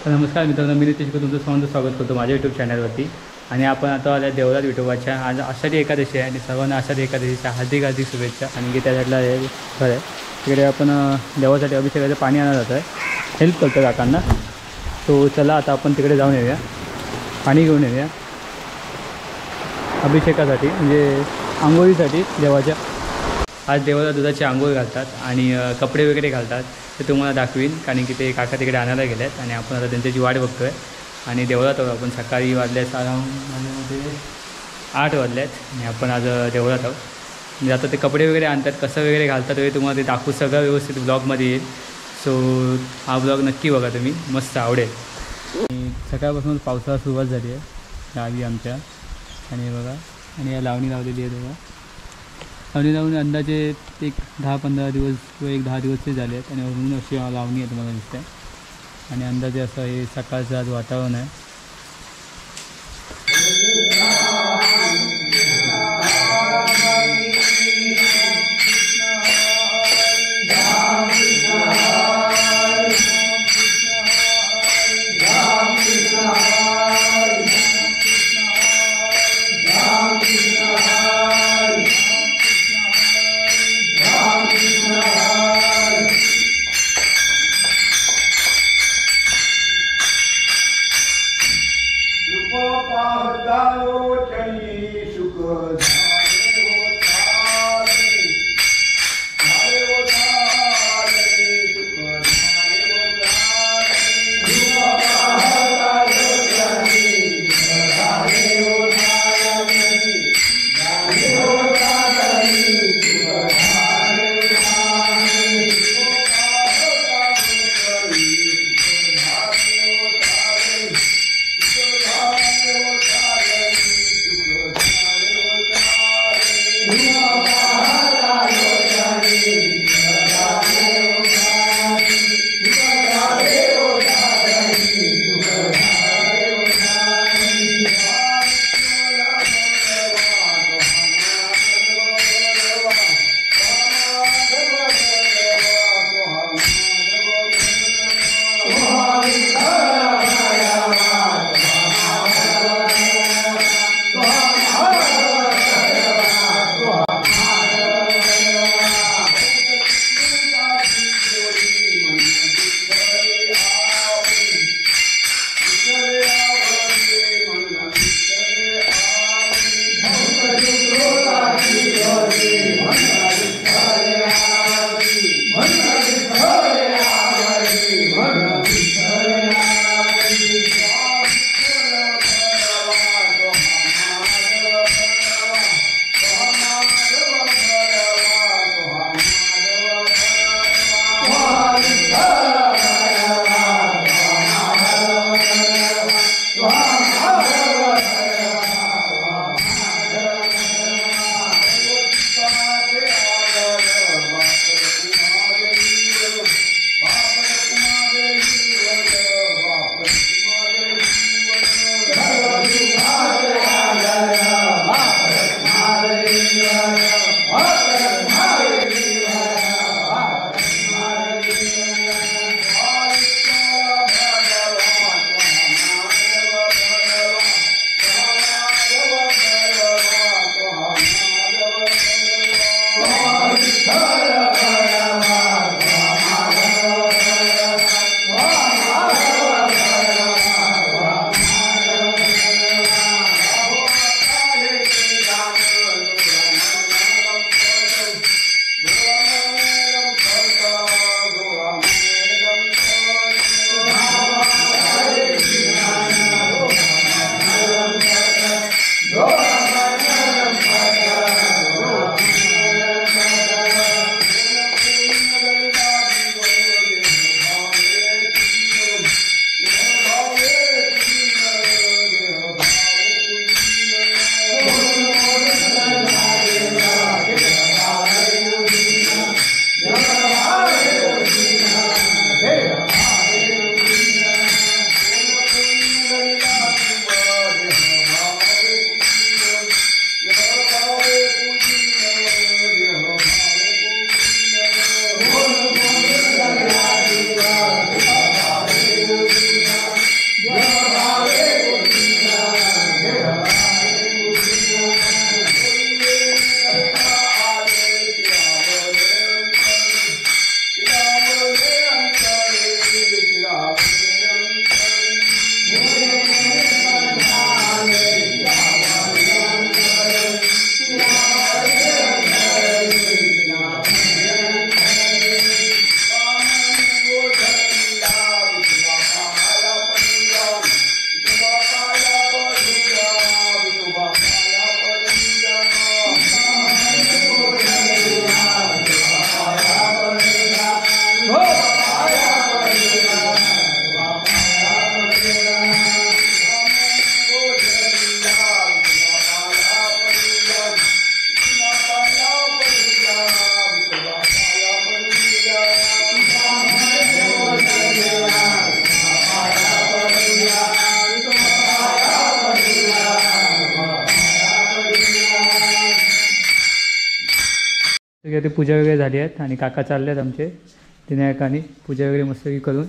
नमस्कार मित्रांनो, मी नितेश तुमचं सर्वांचं स्वागत करतो माझ्या यूट्यूब चॅनलवरती. आणि आपण आता आल्या देवरात विठोबाच्या. आज आषाढी एकादशी आहे आणि सर्वांना आषाढी एकादशीच्या हार्दिक हार्दिक शुभेच्छा. आणि की त्या साईडला हे घर आहे, तिकडे आपण देवासाठी अभिषेकाचं पाणी आणलं जातं आहे, हेल्प करतो काकांना. तो चला आता आपण तिकडे जाऊन येऊया, पाणी घेऊन येऊया अभिषेकासाठी, म्हणजे आंघोळीसाठी देवाच्या. आज देवाला दुधाची आंघोळ घालतात आणि कपडे वगैरे घालतात, ते तुम्हाला दाखवीन. कारण की ते काका तिकडे आणायला गेले आहेत आणि आपण आता त्यांच्याची वाट बघतो आहे. आणि देवळात आहोत आपण. सकाळी वाजल्यात अराउंड 8 वाजल्यात आणि आपण आज देवळात आहोत. म्हणजे आता ते कपडे वगैरे आणतात, कसं वगैरे घालतात वगैरे तुम्हाला ते दाखवू, सगळं व्यवस्थित ब्लॉगमध्ये येईल. सो हा ब्लॉग नक्की बघा तुम्ही, मस्त आवडेल. आणि सकाळपासून पावसाळा सुरुवात झाली आहे गावी आमच्या. आणि बघा, आणि या लावणी लावलेली आहे बघा. लावणी लावून अंदाजे एक 10-15 दिवस किंवा 10 दिवसचे झाले आहेत. आणि म्हणून अशी लावणी आहे तुम्हाला दिसते. आणि अंदाजे असं हे सकाळचं आज वातावरण आहे. ते पूजा वगैरे झाली आहेत आणि काका चालले आहेत आमचे विनायकाने पूजा वगैरे मस्त करून.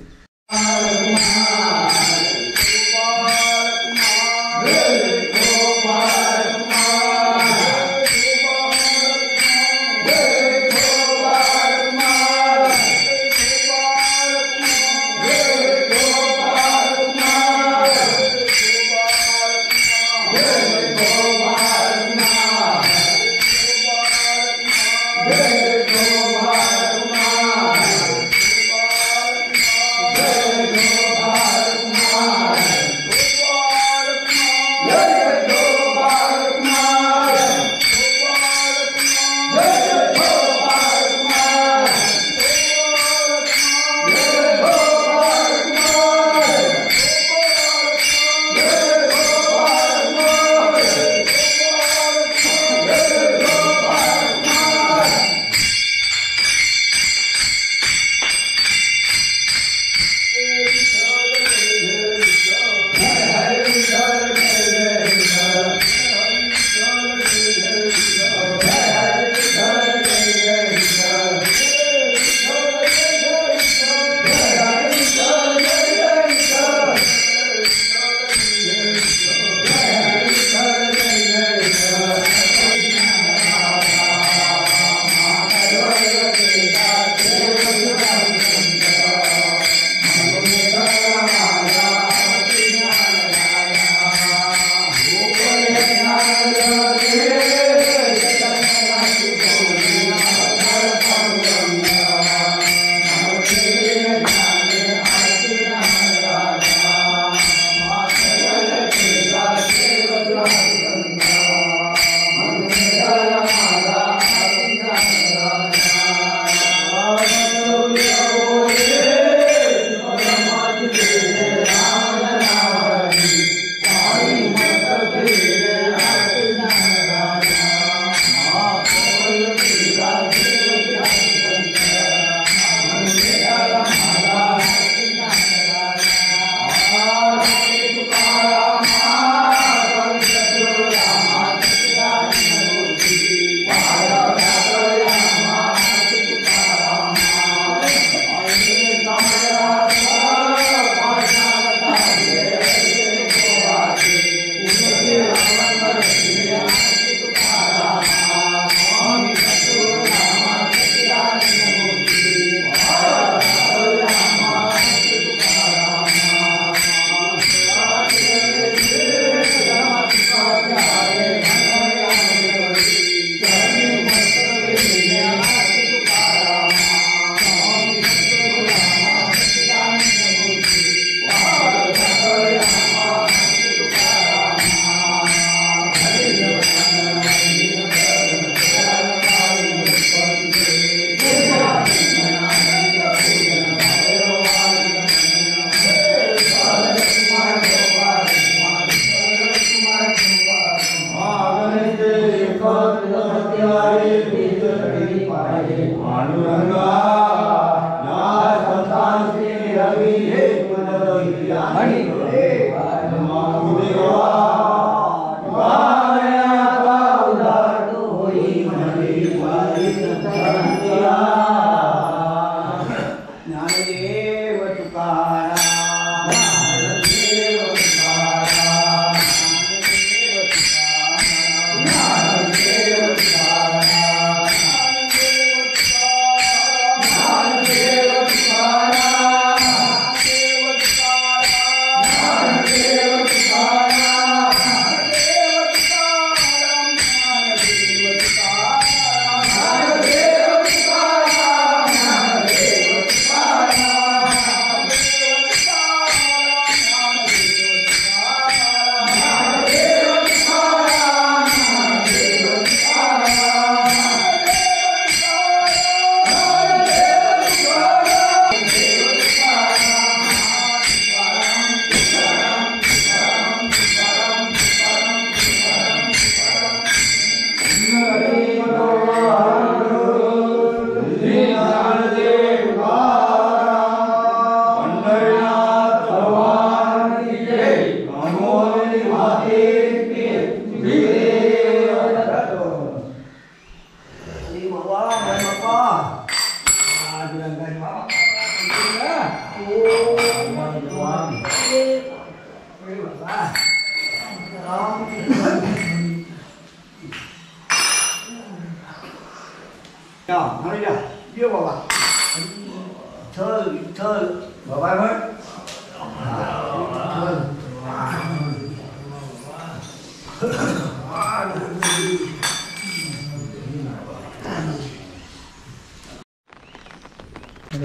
या म्हणूया ये बाबा चल चल बाबा म्हण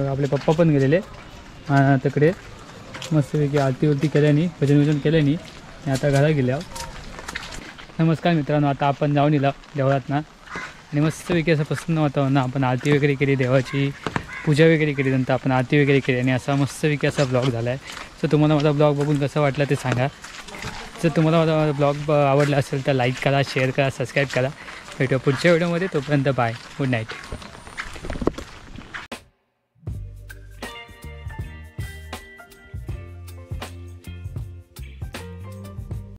आपले पप्पा पण गेलेले तिकडे मस्तपैकी आरती केल्याने भजन केल्याने आणि आता घरात गेल्या. नमस्कार मित्रांनो, आता आपण जाऊन येला देवळात ना आणि मस्तपैकी असं प्रसन्न वातावरण आपण आरती वगैरे केली, देवाची पूजा वगैरे केली, नंतर आपण आरती वगैरे केली आणि असा मस्तपैकी असा ब्लॉग झाला आहे. तर तुम्हाला माझा ब्लॉग बघून कसं वाटलं ते सांगा. जर तुम्हाला माझा ब्लॉग आवडला असेल तर लाईक करा, शेअर करा, सबस्क्राईब करा. भेटूया पुढच्या व्हिडिओमध्ये. तोपर्यंत बाय, गुड नाईट.